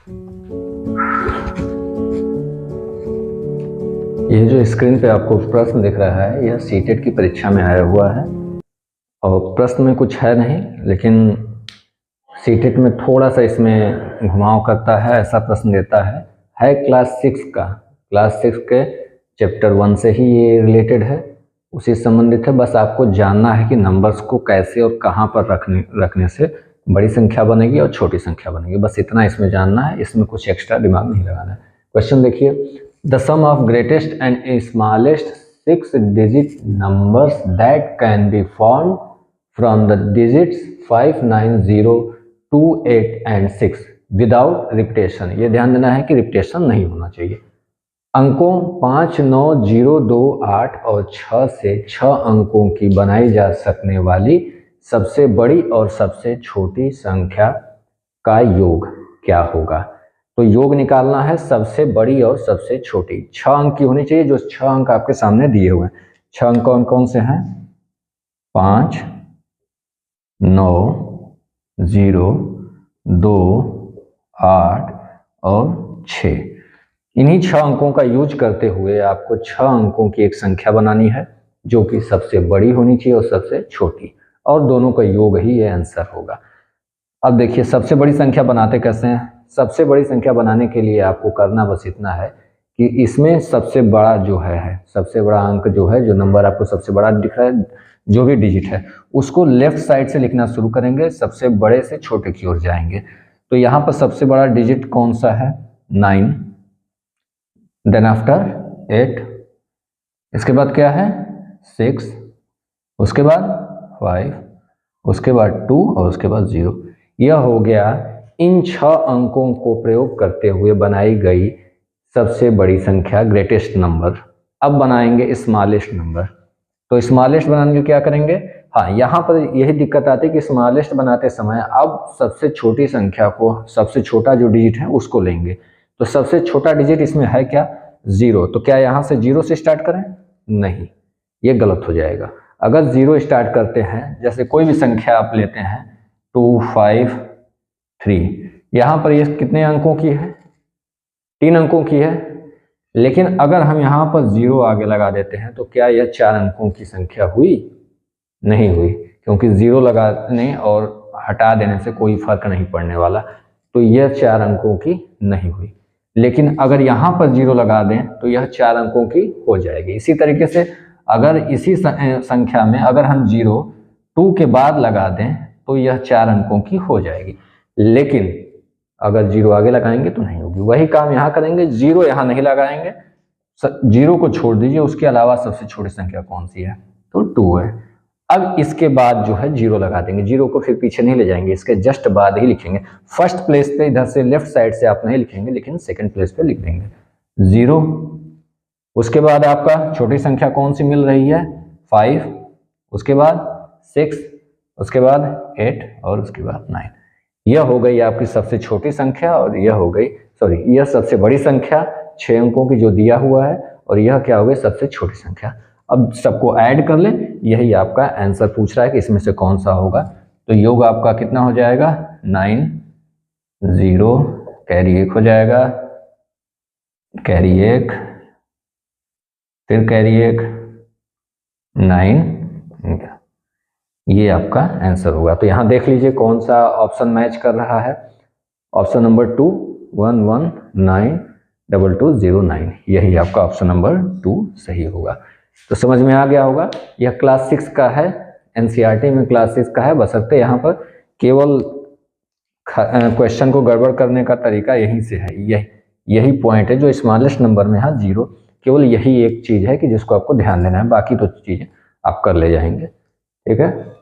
ये जो स्क्रीन पे आपको प्रश्न दिख रहा है यह सीटेट की परीक्षा में आया हुआ है और प्रश्न में कुछ है नहीं, लेकिन सीटेट में थोड़ा सा इसमें घुमाव करता है, ऐसा प्रश्न देता है क्लास 6 का। क्लास 6 के चैप्टर 1 से ही ये रिलेटेड है, उसी से संबंधित है। बस आपको जानना है कि नंबर्स को कैसे और कहाँ पर रखने से बड़ी संख्या बनेगी और छोटी संख्या बनेगी, बस इतना इसमें जानना है। इसमें कुछ एक्स्ट्रा दिमाग नहीं लगाना है। क्वेश्चन देखिए, the sum of greatest and smallest 6 digit numbers that can be form from the digits 5, 9, 0, 2, 8 and 6 without repetition. ये ध्यान देना है कि रिपीटेशन नहीं होना चाहिए। अंकों 5, 9, 0, 2, 8 और 6 से 6 अंकों की बनाई जा सकने वाली सबसे बड़ी और सबसे छोटी संख्या का योग क्या होगा। तो योग निकालना है सबसे बड़ी और सबसे छोटी। 6 अंक की होनी चाहिए, जो 6 अंक आपके सामने दिए हुए हैं। 6 अंक कौन कौन से हैं? 5, 9, 0, 2, 8 और 6। इन्हीं 6 अंकों का यूज करते हुए आपको 6 अंकों की एक संख्या बनानी है, जो कि सबसे बड़ी होनी चाहिए और सबसे छोटी, और दोनों का योग ही ये आंसर होगा। अब देखिए सबसे बड़ी संख्या बनाते कैसे हैं। सबसे बड़ी संख्या बनाने के लिए आपको करना बस इतना है कि इसमें सबसे बड़ा जो है सबसे बड़ा अंक जो है, जो नंबर आपको सबसे बड़ा दिख रहा है, जो भी डिजिट है, उसको लेफ्ट साइड से लिखना शुरू करेंगे, सबसे बड़े से छोटे की ओर जाएंगे। तो यहाँ पर सबसे बड़ा डिजिट कौन सा है? 9, देन आफ्टर 8, इसके बाद क्या है? 6, उसके बाद 5, उसके बाद 2 और उसके बाद 0। यह हो गया इन 6 अंकों को प्रयोग करते हुए बनाई गई सबसे बड़ी संख्या, ग्रेटेस्ट नंबर। अब बनाएंगे स्मॉलेस्ट नंबर। तो स्मॉलेस्ट बनाने के क्या करेंगे? हाँ, यहाँ पर यही दिक्कत आती है कि स्मॉलेस्ट बनाते समय अब सबसे छोटी संख्या को, सबसे छोटा जो डिजिट है उसको लेंगे। तो सबसे छोटा डिजिट इसमें है क्या? 0। तो क्या यहाँ से 0 से स्टार्ट करें? नहीं, ये गलत हो जाएगा। अगर 0 स्टार्ट करते हैं, जैसे कोई भी संख्या आप लेते हैं 2, 5, 3, यहाँ पर ये कितने अंकों की है? 3 अंकों की है। लेकिन अगर हम यहाँ पर 0 आगे लगा देते हैं तो क्या यह 4 अंकों की संख्या हुई? नहीं हुई, क्योंकि 0 लगाने और हटा देने से कोई फर्क नहीं पड़ने वाला। तो यह 4 अंकों की नहीं हुई। लेकिन अगर यहाँ पर 0 लगा दें तो यह 4 अंकों की हो जाएगी। इसी तरीके से अगर इसी संख्या में अगर हम 0 2 के बाद लगा दें तो यह 4 अंकों की हो जाएगी। लेकिन अगर 0 आगे लगाएंगे तो नहीं होगी। वही काम यहाँ करेंगे, 0 यहाँ नहीं लगाएंगे, 0 को छोड़ दीजिए, उसके अलावा सबसे छोटी संख्या कौन सी है? तो 2 है। अब इसके बाद जो है 0 लगा देंगे, 0 को फिर पीछे नहीं ले जाएंगे, इसके जस्ट बाद ही लिखेंगे। फर्स्ट प्लेस पे इधर से लेफ्ट साइड से आप नहीं लिखेंगे, लेकिन सेकंड प्लेस पे लिख देंगे 0। उसके बाद आपका छोटी संख्या कौन सी मिल रही है? 5, उसके बाद 6, उसके बाद 8 और उसके बाद 9। यह हो गई आपकी सबसे छोटी संख्या और यह हो गई, यह सबसे बड़ी संख्या 6 अंकों की जो दिया हुआ है, और यह क्या हो गई? सबसे छोटी संख्या। अब सबको ऐड कर लें, यही आपका आंसर पूछ रहा है कि इसमें से कौन सा होगा। तो योग आपका कितना हो जाएगा? 9, 0, कैरी 1 हो जाएगा, कैरी 1, फिर कैरी 1, 9, ये आपका आंसर होगा। तो यहाँ देख लीजिए कौन सा ऑप्शन मैच कर रहा है। ऑप्शन नंबर 2, 1, 1, 9, 2, 2, 0, 9, यही आपका ऑप्शन नंबर 2 सही होगा। तो समझ में आ गया होगा। यह क्लास 6 का है, एनसीईआरटी में क्लास 6 का है, बशर्ते यहाँ पर केवल क्वेश्चन को गड़बड़ करने का तरीका यहीं से है। यही पॉइंट है जो स्मॉलेस्ट नंबर में है 0, केवल यही एक चीज़ है कि जिसको आपको ध्यान देना है, बाकी तो चीज़ें आप कर ले जाएंगे। ठीक है।